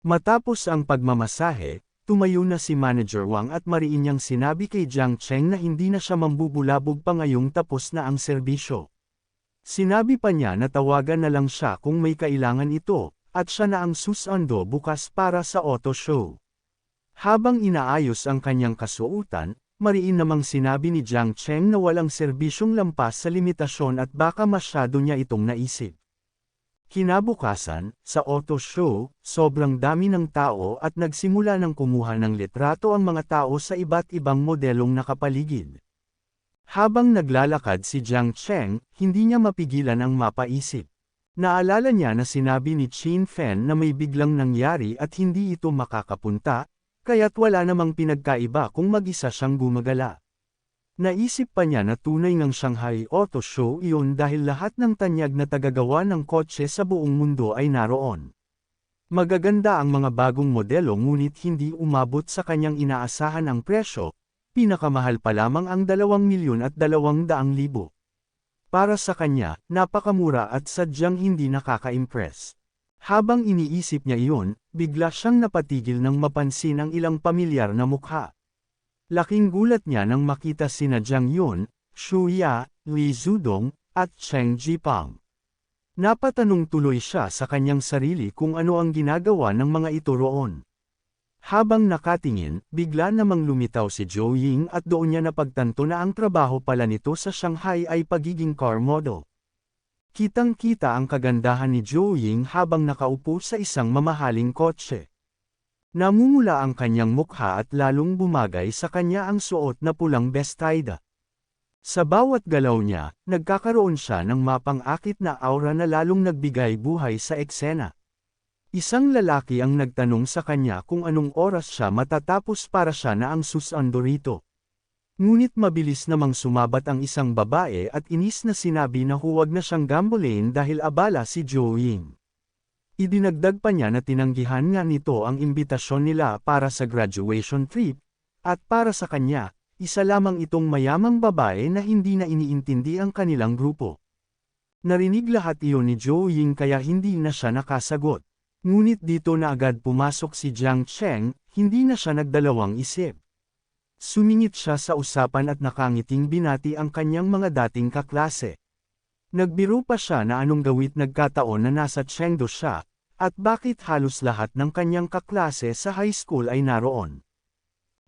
Matapos ang pagmamasahe, tumayo na si Manager Wang at mariin niyang sinabi kay Jiang Cheng na hindi na siya mambubulabog pa ngayong tapos na ang serbisyo. Sinabi pa niya na tawagan na lang siya kung may kailangan ito, at siya na ang susundo bukas para sa auto show. Habang inaayos ang kanyang kasuotan, mariin namang sinabi ni Jiang Cheng na walang serbisyong lampas sa limitasyon at baka masyado niya itong naisip. Kinabukasan, sa auto show, sobrang dami ng tao at nagsimula ng kumuha ng litrato ang mga tao sa iba't ibang modelong nakapaligid. Habang naglalakad si Jiang Cheng, hindi niya mapigilan ang mapaisip. Naalala niya na sinabi ni Qin Fen na may biglang nangyari at hindi ito makakapunta, kaya't wala namang pinagkaiba kung mag-isa siyang gumagala. Naisip pa niya na tunay ngang Shanghai Auto Show iyon dahil lahat ng tanyag na tagagawa ng kotse sa buong mundo ay naroon. Magaganda ang mga bagong modelo ngunit hindi umabot sa kanyang inaasahan ang presyo, pinakamahal pa lamang ang 2,200,000. Para sa kanya, napakamura at sadyang hindi nakaka-impress. Habang iniisip niya iyon, bigla siyang napatigil nang mapansin ang ilang pamilyar na mukha. Laking gulat niya nang makita sina Jiang Yun, Xu Ya, Li Zudong, at Cheng Jipang. Napatanong tuloy siya sa kanyang sarili kung ano ang ginagawa ng mga ito roon. Habang nakatingin, bigla namang lumitaw si Zhou Ying at doon niya napagtanto na ang trabaho pala nito sa Shanghai ay pagiging car model. Kitang-kita ang kagandahan ni Zhou Ying habang nakaupo sa isang mamahaling kotse. Namumula ang kanyang mukha at lalong bumagay sa kanya ang suot na pulang bestida. Sa bawat galaw niya, nagkakaroon siya ng mapang-akit na aura na lalong nagbigay buhay sa eksena. Isang lalaki ang nagtanong sa kanya kung anong oras siya matatapos para siya na ang susundo rito. Ngunit mabilis namang sumabat ang isang babae at inis na sinabi na huwag na siyang gambolain dahil abala si Zhou Ying. Idinagdag pa niya na tinanggihan nga nito ang imbitasyon nila para sa graduation trip, at para sa kanya, isa lamang itong mayamang babae na hindi na iniintindi ang kanilang grupo. Narinig lahat iyon ni Zhou Ying kaya hindi na siya nakasagot. Ngunit dito na agad pumasok si Jiang Cheng, hindi na siya nagdalawang isip. Sumingit siya sa usapan at nakangiting binati ang kanyang mga dating kaklase. Nagbiro pa siya na anong gawit nagkataon na nasa Chengdu siya, at bakit halos lahat ng kanyang kaklase sa high school ay naroon.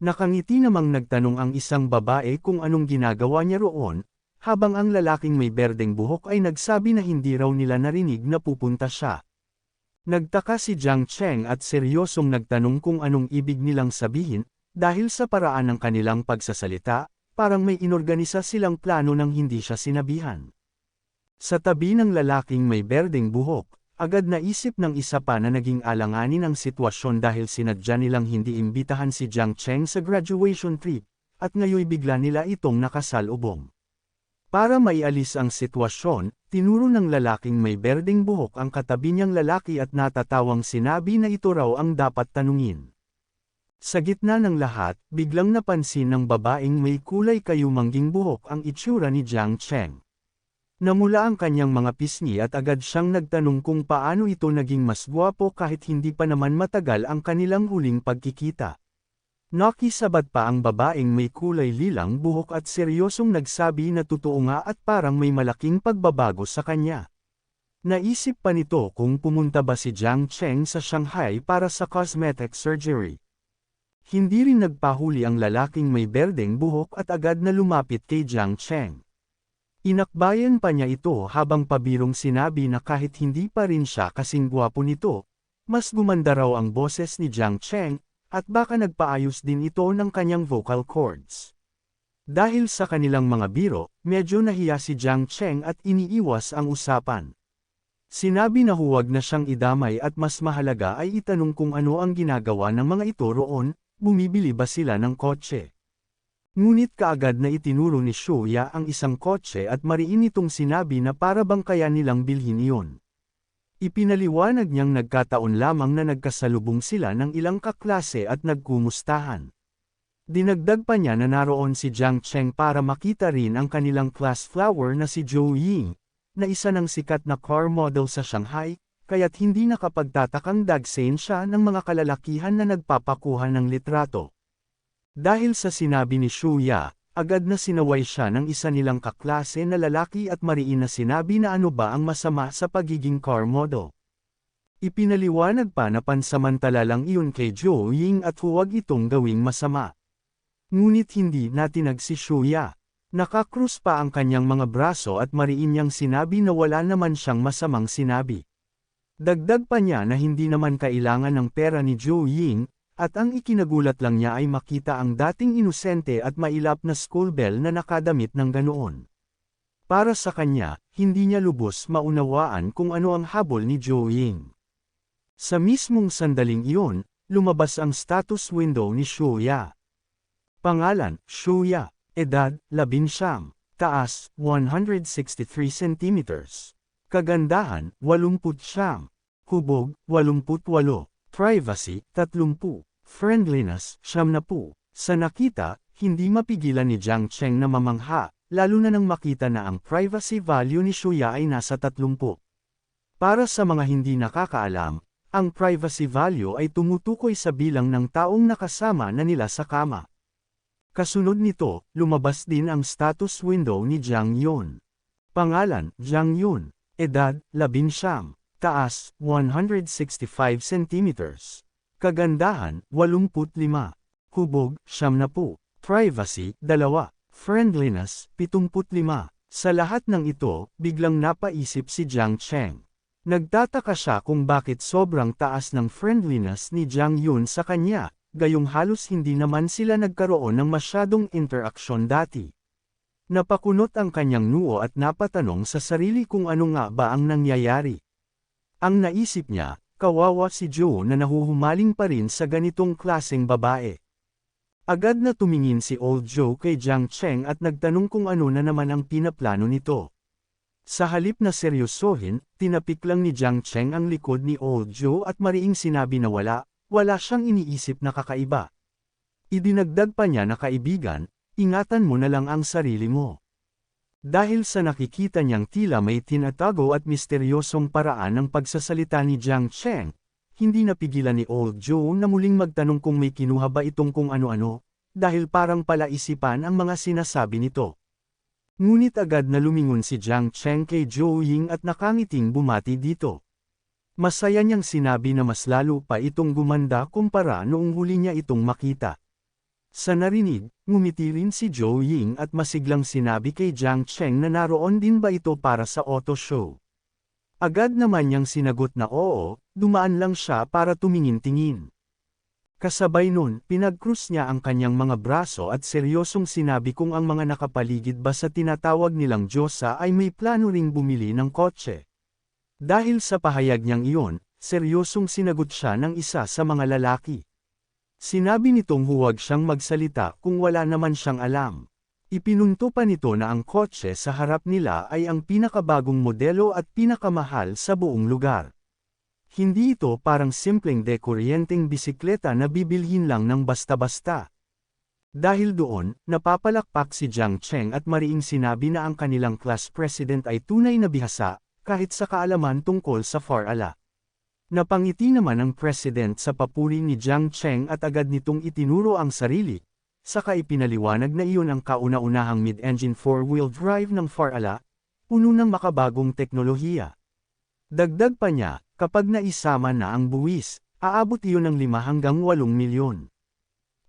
Nakangiti namang nagtanong ang isang babae kung anong ginagawa niya roon, habang ang lalaking may berdeng buhok ay nagsabi na hindi raw nila narinig na pupunta siya. Nagtaka si Jiang Cheng at seryosong nagtanong kung anong ibig nilang sabihin, dahil sa paraan ng kanilang pagsasalita, parang may inorganisa silang plano nang hindi siya sinabihan. Sa tabi ng lalaking may berdeng buhok, agad naisip ng isa pa na naging alanganin ang sitwasyon dahil sinadya nilang hindi imbitahan si Jiang Cheng sa graduation trip, at ngayoy bigla nila itong nakasalubong. Para maialis ang sitwasyon, tinuro ng lalaking may berdeng buhok ang katabi niyang lalaki at natatawang sinabi na ito raw ang dapat tanungin. Sa gitna ng lahat, biglang napansin ng babaeng may kulay kayumangging buhok ang itsura ni Jiang Cheng. Namula ang kanyang mga pisngi at agad siyang nagtanong kung paano ito naging mas gwapo kahit hindi pa naman matagal ang kanilang huling pagkikita. Nakisabat pa ang babaeng may kulay lilang buhok at seryosong nagsabi na totoo nga at parang may malaking pagbabago sa kanya. Naisip pa nito kung pumunta ba si Jiang Cheng sa Shanghai para sa cosmetic surgery. Hindi rin nagpahuli ang lalaking may berdeng buhok at agad na lumapit kay Jiang Cheng. Inakbayan pa niya ito habang pabirong sinabi na kahit hindi pa rin siya kasing gwapo nito, mas gumanda raw ang boses ni Jiang Cheng, at baka nagpaayos din ito ng kanyang vocal cords. Dahil sa kanilang mga biro, medyo nahiya si Jiang Cheng at iniiwas ang usapan. Sinabi na huwag na siyang idamay at mas mahalaga ay itanong kung ano ang ginagawa ng mga ito roon, bumibili ba sila ng kotse. Ngunit kaagad na itinuro ni Xu Ya ang isang kotse at mariin itong sinabi na para bang kaya nilang bilhin iyon. Ipinaliwanag niyang nagkataon lamang na nagkasalubong sila ng ilang kaklase at nagkumustahan. Dinagdag pa niya na naroon si Jiang Cheng para makita rin ang kanilang class flower na si Zhou Ying, na isa ng sikat na car model sa Shanghai, kaya't hindi nakapagtatakang dagsain siya ng mga kalalakihan na nagpapakuha ng litrato. Dahil sa sinabi ni Shuya, agad na sinaway siya ng isa nilang kaklase na lalaki at mariin na sinabi na ano ba ang masama sa pagiging car model. Ipinaliwanag pa na pansamantala lang iyon kay Jo Ying at huwag itong gawing masama. Ngunit hindi natinag si Shuya. Nakakrus pa ang kanyang mga braso at mariin niyang sinabi na wala naman siyang masamang sinabi. Dagdag pa niya na hindi naman kailangan ng pera ni Jo Ying, at ang ikinagulat lang niya ay makita ang dating inosente at mailap na school bell na nakadamit ng ganoon. Para sa kanya, hindi niya lubos maunawaan kung ano ang habol ni Jo Ying. Sa mismong sandaling iyon, lumabas ang status window ni Shuya. Pangalan, Shuya. Edad, 19. Taas, 163 cm. Kagandahan, 80. Hubog, 88. Privacy, 30. Friendliness, 70. Sa nakita, hindi mapigilan ni Jiang Cheng na mamangha, lalo na nang makita na ang privacy value ni Shuya ay nasa 30. Para sa mga hindi nakakaalam, ang privacy value ay tumutukoy sa bilang ng taong nakasama na nila sa kama. Kasunod nito, lumabas din ang status window ni Jiang Yun. Pangalan, Jiang Yun. Edad, 19. Taas, 165 cm. Kagandahan, 85. Hubog, 70. Privacy, 2. Friendliness, 75. Sa lahat ng ito, biglang napaisip si Jiang Cheng. Nagtataka siya kung bakit sobrang taas ng friendliness ni Jiang Yun sa kanya. Gayong halos hindi naman sila nagkaroon ng masyadong interaksyon dati. Napakunot ang kanyang noo at napatanong sa sarili kung ano nga ba ang nangyayari. Ang naisip niya, kawawa si Jo na nahuhumaling pa rin sa ganitong klaseng babae. Agad na tumingin si Old Joe kay Jiang Cheng at nagtanong kung ano na naman ang pinaplano nito. Sa halip na seryosohin, tinapik lang ni Jiang Cheng ang likod ni Old Joe at mariing sinabi na wala siyang iniisip na kakaiba. Idinagdag pa niya na kaibigan, ingatan mo na lang ang sarili mo. Dahil sa nakikita niyang tila may tinatago at misteryosong paraan ng pagsasalita ni Jiang Cheng, hindi napigilan ni Old Joe na muling magtanong kung may kinuha ba itong kung ano-ano, dahil parang palaisipan ang mga sinasabi nito. Ngunit agad na lumingon si Jiang Cheng kay Jo Ying at nakangiting bumati dito. Masaya niyang sinabi na mas lalo pa itong gumanda kumpara noong huli niya itong makita. Sa narinig, ngumiti rin si Jo Ying at masiglang sinabi kay Jiang Cheng na naroon din ba ito para sa auto show. Agad naman niyang sinagot na oo, dumaan lang siya para tumingin-tingin. Kasabay nun, pinagkrus niya ang kanyang mga braso at seryosong sinabi kung ang mga nakapaligid ba sa tinatawag nilang Diyosa ay may plano ring bumili ng kotse. Dahil sa pahayag niyang iyon, seryosong sinagot siya ng isa sa mga lalaki. Sinabi nitong huwag siyang magsalita kung wala naman siyang alam. Ipinunto pa nito na ang kotse sa harap nila ay ang pinakabagong modelo at pinakamahal sa buong lugar. Hindi ito parang simpleng dekuryenteng bisikleta na bibilhin lang ng basta-basta. Dahil doon, napapalakpak si Jiang Cheng at mariing sinabi na ang kanilang class president ay tunay na bihasa, kahit sa kaalaman tungkol sa FAR-ALA. Napangiti naman ang president sa papuri ni Jiang Cheng at agad nitong itinuro ang sarili, saka ipinaliwanag na iyon ang kauna-unahang mid-engine four-wheel drive ng FAR-ALA, puno ng makabagong teknolohiya. Dagdag pa niya, kapag naisama na ang buwis, aabot iyon ng 5 hanggang 8 milyon.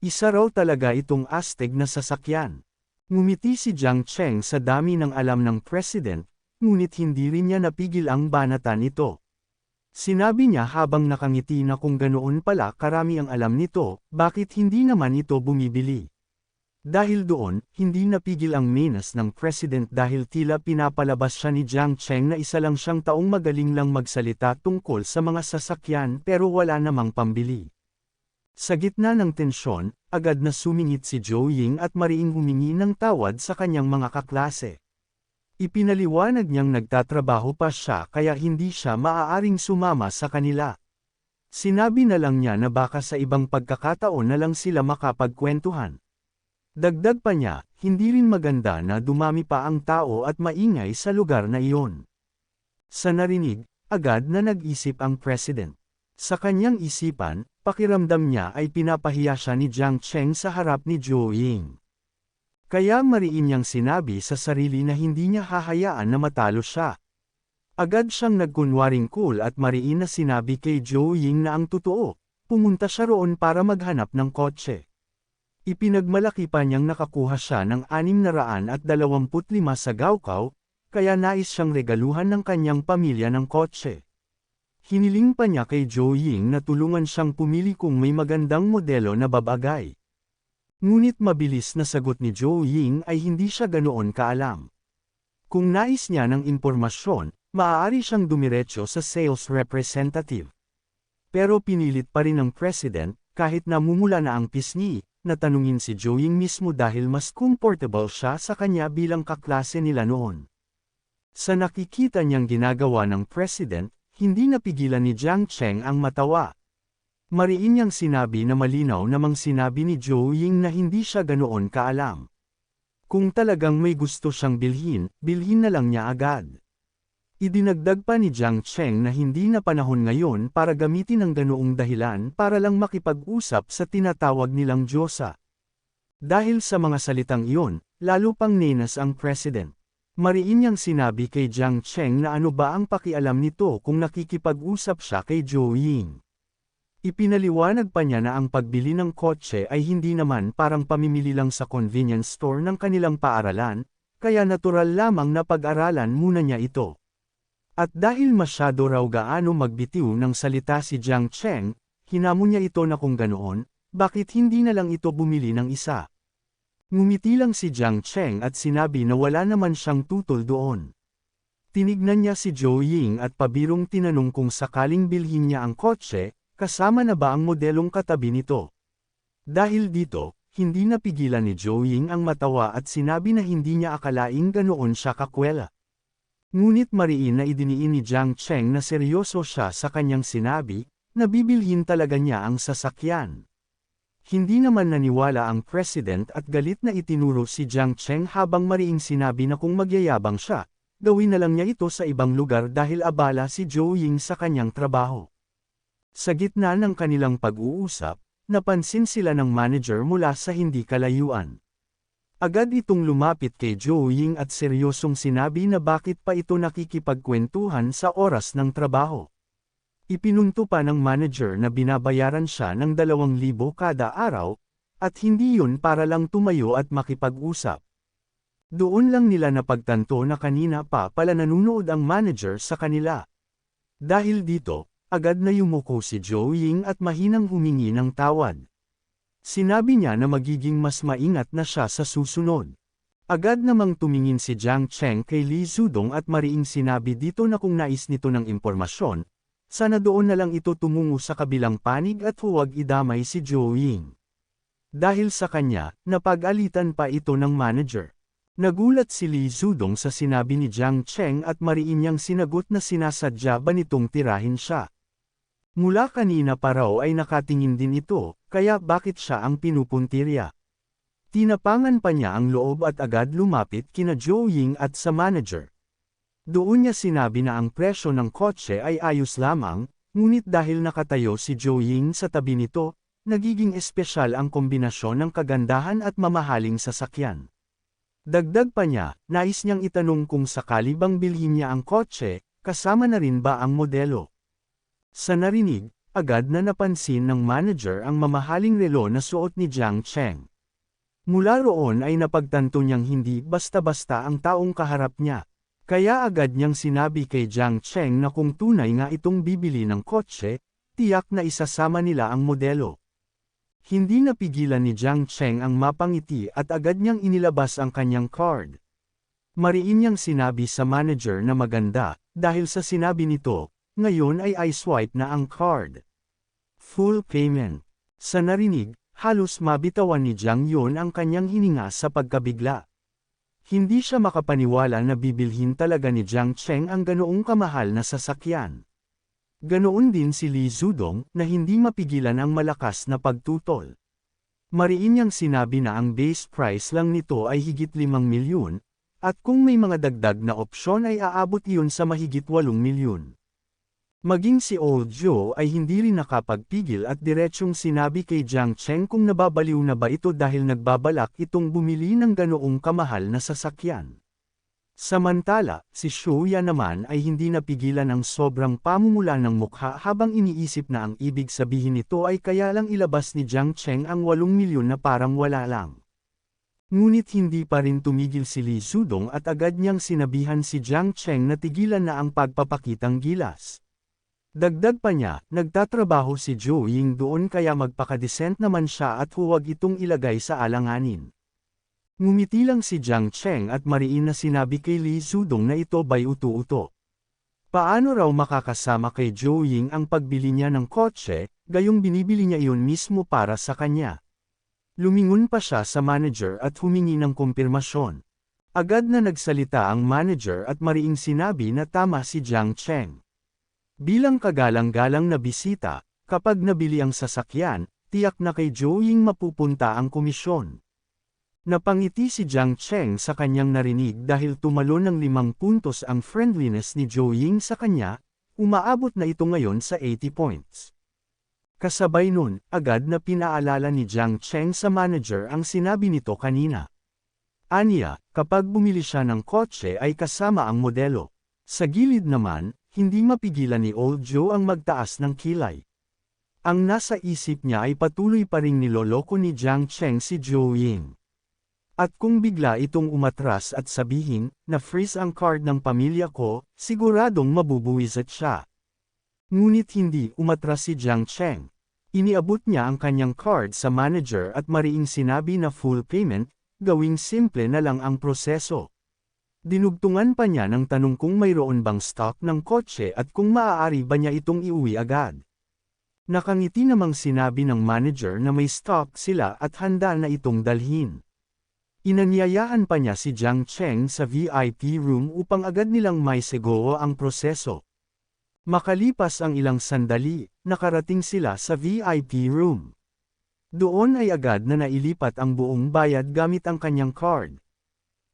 Isa raw talaga itong astig na sasakyan. Ngumiti si Jiang Cheng sa dami ng alam ng president, ngunit hindi rin niya napigil ang banatan nito. Sinabi niya habang nakangiti na kung ganoon pala karami ang alam nito, bakit hindi naman ito bumibili. Dahil doon, hindi napigil ang menas ng president dahil tila pinapalabas siya ni Jiang Cheng na isa lang siyang taong magaling lang magsalita tungkol sa mga sasakyan pero wala namang pambili. Sa gitna ng tensyon, agad na sumingit si Jo Ying at mariing humingi ng tawad sa kanyang mga kaklase. Ipinaliwanag niyang nagtatrabaho pa siya kaya hindi siya maaaring sumama sa kanila. Sinabi na lang niya na baka sa ibang pagkakataon na lang sila makapagkwentuhan. Dagdag pa niya, hindi rin maganda na dumami pa ang tao at maingay sa lugar na iyon. Sa narinig, agad na nag-isip ang president. Sa kanyang isipan, pakiramdam niya ay pinapahiya siya ni Jiang Cheng sa harap ni Zhou Ying. Kaya mariin niyang sinabi sa sarili na hindi niya hahayaan na matalo siya. Agad siyang nagkunwaring cool at mariin na sinabi kay Zhou Ying na ang totoo, pumunta siya roon para maghanap ng kotse. Ipinagmalaki pa niyang nakakuha siya ng 625 sa Gaokao, kaya nais siyang regaluhan ng kanyang pamilya ng kotse. Hiniling pa niya kay Zhou Ying na tulungan siyang pumili kung may magandang modelo na babagay. Ngunit mabilis na sagot ni Zhou Ying ay hindi siya ganoon kaalam. Kung nais niya ng impormasyon, maaari siyang dumiretso sa sales representative. Pero pinilit pa rin ng president, kahit namumula na ang pisngi, na tanungin si Zhou Ying mismo dahil mas comfortable siya sa kanya bilang kaklase nila noon. Sa nakikita niyang ginagawa ng president, hindi napigilan ni Jiang Cheng ang matawa. Mariin niyang sinabi na malinaw namang sinabi ni Zhou Ying na hindi siya ganoon kaalam. Kung talagang may gusto siyang bilhin na lang niya agad. Idinagdag pa ni Jiang Cheng na hindi na panahon ngayon para gamitin ang ganoong dahilan para lang makipag-usap sa tinatawag nilang Diyosa. Dahil sa mga salitang iyon, lalo pang nenas ang president. Mariin niyang sinabi kay Jiang Cheng na ano ba ang pakialam nito kung nakikipag-usap siya kay Zhou Ying. Ipinaliwanag pa niya na ang pagbili ng kotse ay hindi naman parang pamimili lang sa convenience store ng kanilang paaralan, kaya natural lamang na pag-aralan muna niya ito. At dahil masyado raw gaano magbitiw ng salita si Jiang Cheng, hinamon niya ito na kung ganoon, bakit hindi na lang ito bumili ng isa. Ngumiti lang si Jiang Cheng at sinabi na wala naman siyang tutol doon. Tinignan niya si Zhou Ying at pabirong tinanong kung sakaling bilhin niya ang kotse, kasama na ba ang modelong katabi nito. Dahil dito, hindi napigilan ni Zhou Ying ang matawa at sinabi na hindi niya akalaing ganoon siya kakwela. Ngunit mariin na idiniin ni Jiang Cheng na seryoso siya sa kanyang sinabi, na bibilhin talaga niya ang sasakyan. Hindi naman naniwala ang president at galit na itinuro si Jiang Cheng habang mariing sinabi na kung magyayabang siya, gawin na lang niya ito sa ibang lugar dahil abala si Zhou Ying sa kanyang trabaho. Sa gitna ng kanilang pag-uusap, napansin sila ng manager mula sa hindi kalayuan. Agad itong lumapit kay Zhou Ying at seryosong sinabi na bakit pa ito nakikipagkwentuhan sa oras ng trabaho. Ipinunto pa ng manager na binabayaran siya ng 2,000 kada araw, at hindi yun para lang tumayo at makipag-usap. Doon lang nila napagtanto na kanina pa pala nanunood ang manager sa kanila. Dahil dito, agad na yumuko si Zhou Ying at mahinang humingi ng tawad. Sinabi niya na magiging mas maingat na siya sa susunod. Agad namang tumingin si Jiang Cheng kay Li Zudong at mariing sinabi dito na kung nais nito ng impormasyon, sana doon na lang ito tumungo sa kabilang panig at huwag idamay si Zhou Ying. Dahil sa kanya, napag-alitan pa ito ng manager. Nagulat si Li Zudong sa sinabi ni Jiang Cheng at mariin niyang sinagot na sinasadya ba nitong tirahin siya. Mula kanina pa raw ay nakatingin din ito, kaya bakit siya ang pinupuntirya? Tinapangan pa niya ang loob at agad lumapit kina Zhou Ying at sa manager. Doon niya sinabi na ang presyo ng kotse ay ayos lamang, ngunit dahil nakatayo si Zhou Ying sa tabi nito, nagiging espesyal ang kombinasyon ng kagandahan at mamahaling sasakyan. Dagdag pa niya, nais niyang itanong kung sakali bang bilhin niya ang kotse, kasama na rin ba ang modelo. Sa narinig, agad na napansin ng manager ang mamahaling relo na suot ni Jiang Cheng. Mula roon ay napagtanto niyang hindi basta-basta ang taong kaharap niya. Kaya agad niyang sinabi kay Jiang Cheng na kung tunay nga itong bibili ng kotse, tiyak na isasama nila ang modelo. Hindi napigilan ni Jiang Cheng ang mapangiti at agad niyang inilabas ang kanyang card. Mariin niyang sinabi sa manager na maganda, dahil sa sinabi nito, ngayon ay i-swipe na ang card. Full payment. Sa narinig, halos mabitawan ni Jiang Yun ang kanyang hininga sa pagkabigla. Hindi siya makapaniwala na bibilhin talaga ni Jiang Cheng ang ganoong kamahal na sasakyan. Ganoon din si Li Zudong na hindi mapigilan ang malakas na pagtutol. Mariin niyang sinabi na ang base price lang nito ay higit 5 milyon, at kung may mga dagdag na opsyon ay aabot iyon sa mahigit 8 milyon. Maging si Old Joe ay hindi rin nakapagpigil at diretsyong sinabi kay Jiang Cheng kung nababaliw na ba ito dahil nagbabalak itong bumili ng ganoong kamahal na sasakyan. Samantala, si Shuya naman ay hindi napigilan ang sobrang pamumula ng mukha habang iniisip na ang ibig sabihin nito ay kaya lang ilabas ni Jiang Cheng ang 8 milyon na parang wala lang. Ngunit hindi pa rin tumigil si Li Zudong at agad niyang sinabihan si Jiang Cheng na tigilan na ang pagpapakitang gilas. Dagdag pa niya, nagtatrabaho si Zhou Ying doon kaya magpakadesent naman siya at huwag itong ilagay sa alanganin. Ngumiti lang si Jiang Cheng at mariin na sinabi kay Li Zudong na ito ba'y uto-uto. Paano raw makakasama kay Zhou Ying ang pagbili niya ng kotse, gayong binibili niya iyon mismo para sa kanya. Lumingon pa siya sa manager at humingi ng kumpirmasyon. Agad na nagsalita ang manager at mariing sinabi na tama si Jiang Cheng. Bilang kagalang-galang na bisita, kapag nabili ang sasakyan, tiyak na kay Zhou Ying mapupunta ang komisyon. Napangiti si Jiang Cheng sa kanyang narinig dahil tumalon ng 5 puntos ang friendliness ni Zhou Ying sa kanya, umaabot na ito ngayon sa 80 points. Kasabay nun, agad na pinaalala ni Jiang Cheng sa manager ang sinabi nito kanina. Aniya, kapag bumili siya ng kotse ay kasama ang modelo. Sa gilid naman, hindi mapigilan ni Old Joe ang magtaas ng kilay. Ang nasa isip niya ay patuloy pa ring niloloko ni Jiang Cheng si Zhou Ying. At kung bigla itong umatras at sabihin, na freeze ang card ng pamilya ko, siguradong mabubuwisit siya. Ngunit hindi umatras si Jiang Cheng. Iniabot niya ang kanyang card sa manager at mariing sinabi na full payment, gawing simple na lang ang proseso. Dinugtungan pa niya ng tanong kung mayroon bang stock ng kotse at kung maaari ba niya itong iuwi agad. Nakangiti namang sinabi ng manager na may stock sila at handa na itong dalhin. Inanyayaan pa niya si Jiang Cheng sa VIP room upang agad nilang maisegowo ang proseso. Makalipas ang ilang sandali, nakarating sila sa VIP room. Doon ay agad na nailipat ang buong bayad gamit ang kanyang card.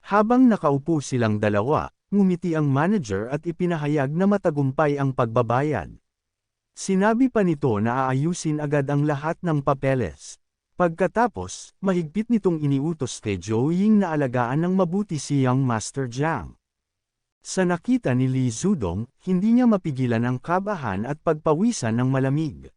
Habang nakaupo silang dalawa, ngumiti ang manager at ipinahayag na matagumpay ang pagbabayad. Sinabi pa nito na aayusin agad ang lahat ng papeles. Pagkatapos, mahigpit nitong iniutos kay Zhou Ying na alagaan ng mabuti si Young Master Jiang. Sa nakita ni Li Zudong, hindi niya mapigilan ang kabahan at pagpawisan ng malamig.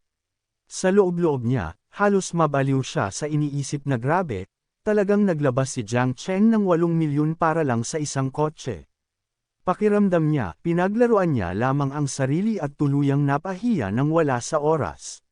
Sa loob-loob niya, halos mabaliw siya sa iniisip na grabe, talagang naglabas si Jiang Cheng ng 8 milyon para lang sa isang kotse. Pakiramdam niya, pinaglaruan niya lamang ang sarili at tuluyang napahiya nang wala sa oras.